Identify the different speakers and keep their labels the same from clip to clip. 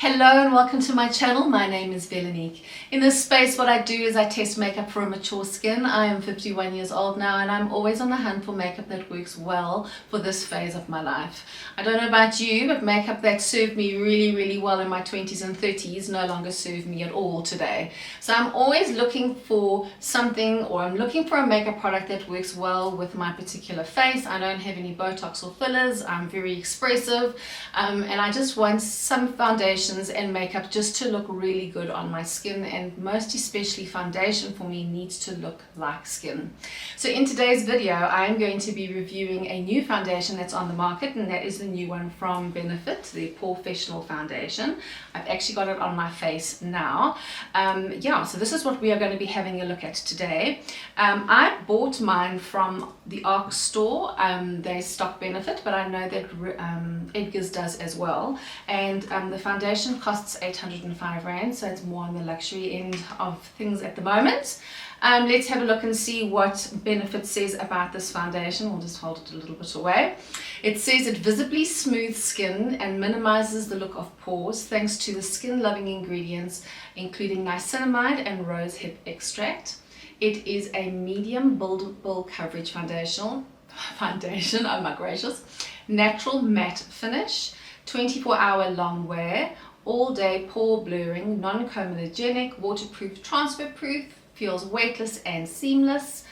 Speaker 1: Hello and welcome to my channel. My name is Velanique. In this space what I do is I test makeup for a mature skin. I am 51 years old now and I'm always on the hunt for makeup that works well for this phase of my life. I don't know about you, but makeup that served me really well in my 20s and 30s no longer serve me at all today. So I'm always looking for something, or I'm looking for a makeup product that works well with my particular face. I don't have any Botox or fillers. I'm very expressive and I just want some foundation and makeup just to look really good on my skin, and most especially foundation for me needs to look like skin. So in today's video I am going to be reviewing a new foundation that's on the market, and that is the new one from Benefit, the Porefessional Foundation. I've actually got it on my face now. So this is what we are going to be having a look at today. I bought mine from the ARC store. They stock Benefit, but I know that Edgar's does as well, and the foundation costs 805 Rand, so it's more on the luxury end of things at the moment. Let's have a look and see what Benefit says about this foundation. We'll just hold it a little bit away. It says it visibly smooths skin and minimizes the look of pores thanks to the skin-loving ingredients including niacinamide and rosehip extract. It is a medium buildable coverage foundation, oh my gracious, natural matte finish, 24-hour long wear, all day pore blurring, non-comedogenic, waterproof, transfer proof, feels weightless and seamless.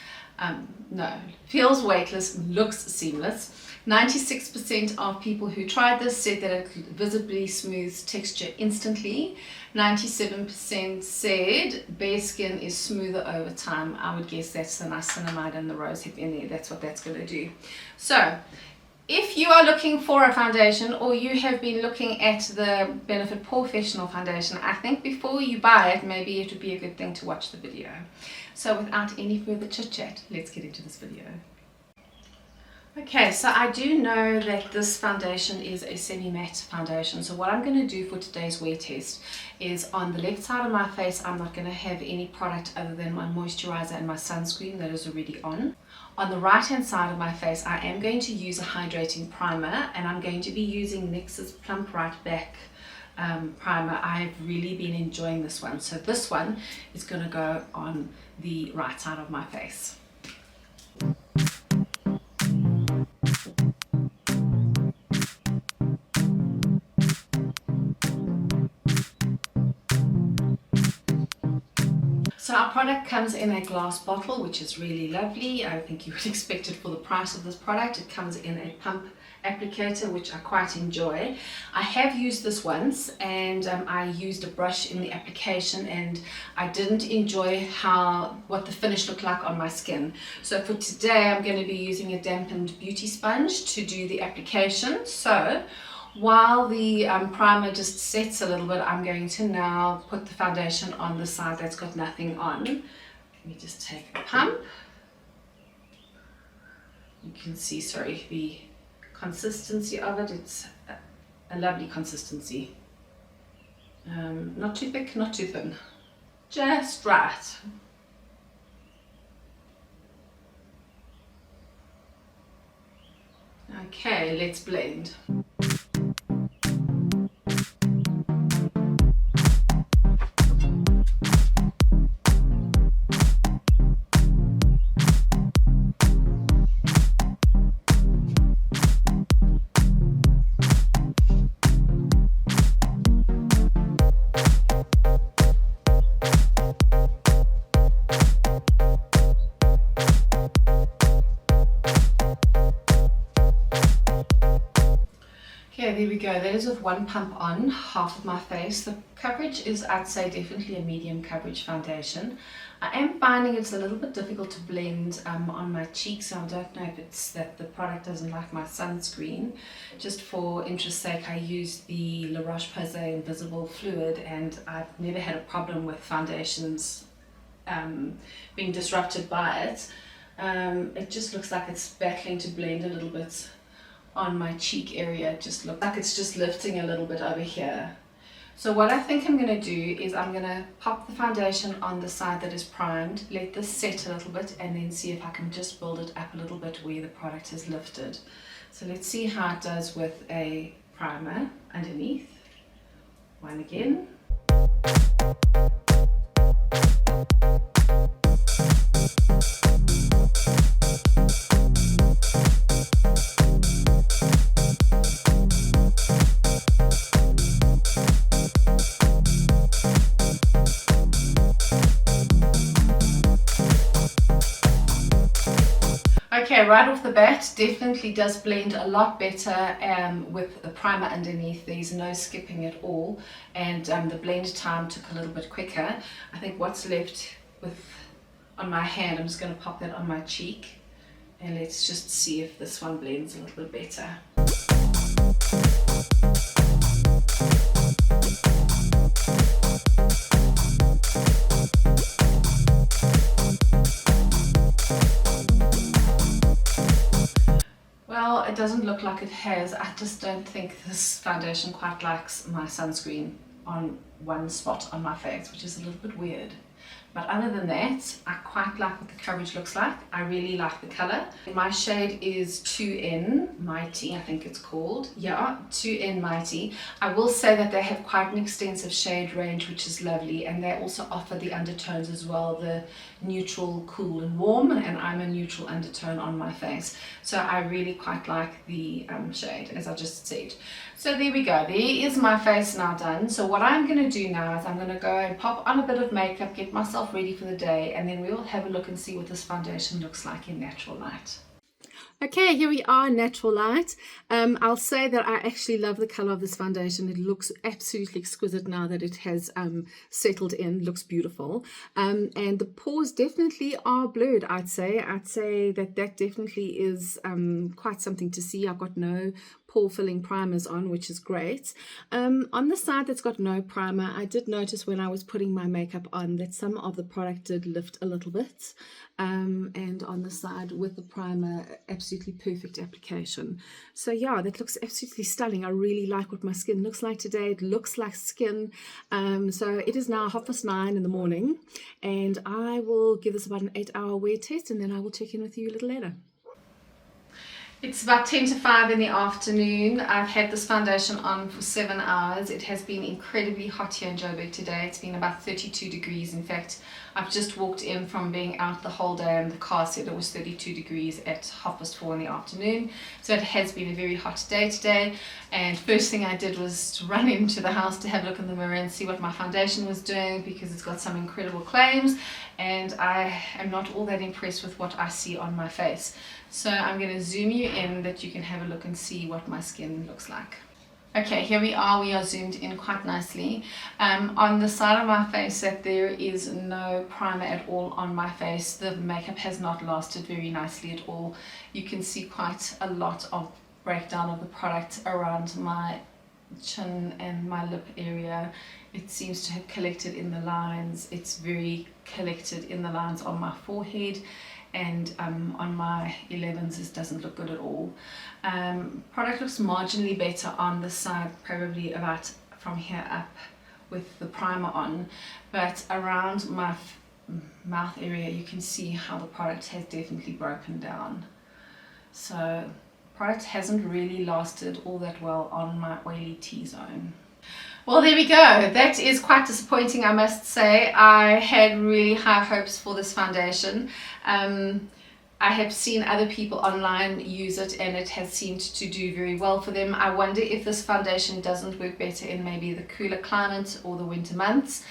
Speaker 1: Feels weightless, looks seamless. 96% of people who tried this said that it visibly smooths texture instantly. 97% said bare skin is smoother over time. I would guess that's the niacinamide and the rosehip in there. That's what that's going to do. So if you are looking for a foundation, or you have been looking at the Benefit Porefessional Foundation, I think before you buy it, maybe it would be a good thing to watch the video. So without any further chit chat, let's get into this video. Okay, so I do know that this foundation is a semi-matte foundation. So what I'm going to do for today's wear test is, on the left side of my face, I'm not going to have any product other than my moisturizer and my sunscreen that is already on. On the right hand side of my face, I am going to use a hydrating primer, and I'm going to be using NYX's Plump Right Back primer. I've really been enjoying this one. So this one is going to go on the right side of my face. So our product comes in a glass bottle, which is really lovely. I think you would expect it for the price of this product. It comes in a pump applicator, which I quite enjoy. I have used this once, and I used a brush in the application, and I didn't enjoy what the finish looked like on my skin. So for today I'm going to be using a dampened beauty sponge to do the application. So while the primer just sets a little bit, I'm going to now put the foundation on the side that's got nothing on. Let me just take a pump. You can see, the consistency of it. It's a lovely consistency. Not too thick, not too thin. Just right. Okay, let's blend. Okay, there we go. That is with one pump on, half of my face. The coverage is, I'd say, definitely a medium coverage foundation. I am finding it's a little bit difficult to blend on my cheeks, so I don't know if it's that the product doesn't like my sunscreen. Just for interest's sake, I used the La Roche-Posay Invisible Fluid, and I've never had a problem with foundations being disrupted by it. It just looks like it's battling to blend a little bit on my cheek area. It just looks like it's just lifting a little bit over here. So what I think I'm going to do is I'm going to pop the foundation on the side that is primed, let this set a little bit, and then see if I can just build it up a little bit where the product is lifted. So let's see how it does with a primer underneath. one again. Okay, right off the bat, definitely does blend a lot better with the primer underneath. There's no skipping at all, and the blend time took a little bit quicker. I think what's left on my hand, I'm just going to pop that on my cheek, and let's just see if this one blends a little bit better. Well, it doesn't look like it has. I just don't think this foundation quite likes my sunscreen on one spot on my face, which is a little bit weird. But other than that, I quite like what the coverage looks like. I really like the color. My shade is 2N Mighty, I think it's called. Yeah, 2N Mighty. I will say that they have quite an extensive shade range, which is lovely, and they also offer the undertones as well, the neutral, cool and warm, and I'm a neutral undertone on my face. So I really quite like the shade, as I just said. So there we go, there is my face now done. So what I'm going to do now is I'm going to go and pop on a bit of makeup, get myself ready for the day, and then we'll have a look and see what this foundation looks like in natural light. Okay, here we are, natural light. I'll say that I actually love the color of this foundation. It looks absolutely exquisite now that it has settled in. It looks beautiful. And the pores definitely are blurred, I'd say. I'd say that definitely is quite something to see. I've got no pore filling primers on, which is great. On the side that's got no primer, I did notice when I was putting my makeup on that some of the product did lift a little bit. And on the side with the primer, absolutely perfect application. So yeah, that looks absolutely stunning. I really like what my skin looks like today. It looks like skin. So it is now 9:30 in the morning, and I will give this about an 8-hour wear test, and then I will check in with you a little later. It's about 10 to 5 in the afternoon. I've had this foundation on for 7 hours. It has been incredibly hot here in Joburg today. It's been about 32 degrees. In fact, I've just walked in from being out the whole day, and the car said it was 32 degrees at 4:30 in the afternoon. So it has been a very hot day today. And first thing I did was to run into the house to have a look in the mirror and see what my foundation was doing, because it's got some incredible claims, and I am not all that impressed with what I see on my face. So I'm going to zoom you in that you can have a look and see what my skin looks like. Okay, here we are zoomed in quite nicely. On the side of my face that there is no primer at all on my face. The makeup has not lasted very nicely at all. You can see quite a lot of breakdown of the product around my chin and my lip area. It seems to have collected in the lines. It's very collected in the lines on my forehead, and on my 11s this doesn't look good at all. Product looks marginally better on the side, probably about from here up with the primer on, but around my mouth area you can see how the product has definitely broken down. So product hasn't really lasted all that well on my oily T-zone. Well, there we go. That is quite disappointing, I must say. I had really high hopes for this foundation. I have seen other people online use it, and it has seemed to do very well for them. I wonder if this foundation doesn't work better in maybe the cooler climate or the winter months.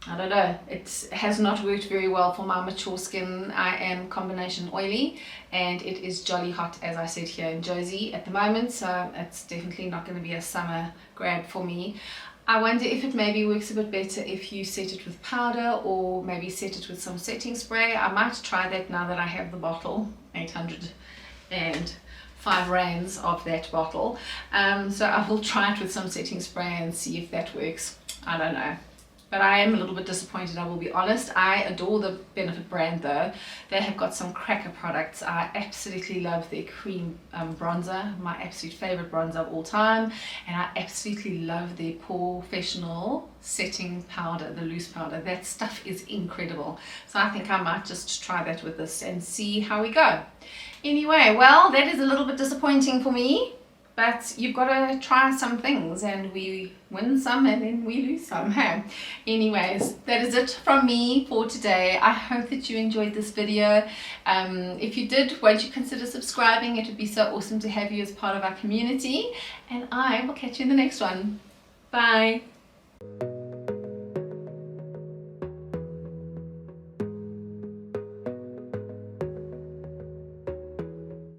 Speaker 1: I don't know, it has not worked very well for my mature skin. I am combination oily, and it is jolly hot, as I said, here in Josie at the moment, so it's definitely not going to be a summer grab for me. I wonder if it maybe works a bit better if you set it with powder, or maybe set it with some setting spray. I might try that now that I have the bottle, 805 rands of that bottle. So I will try it with some setting spray and see if that works. I don't know. But I am a little bit disappointed, I will be honest. I adore the Benefit brand though. They have got some cracker products. I absolutely love their cream bronzer, my absolute favorite bronzer of all time. And I absolutely love their Porefessional setting powder, the loose powder. That stuff is incredible. So I think I might just try that with this and see how we go. Anyway, well, that is a little bit disappointing for me. But you've got to try some things, and we win some and then we lose some. Hey? Anyways, that is it from me for today. I hope that you enjoyed this video. If you did, won't you consider subscribing? It would be so awesome to have you as part of our community. And I will catch you in the next one. Bye.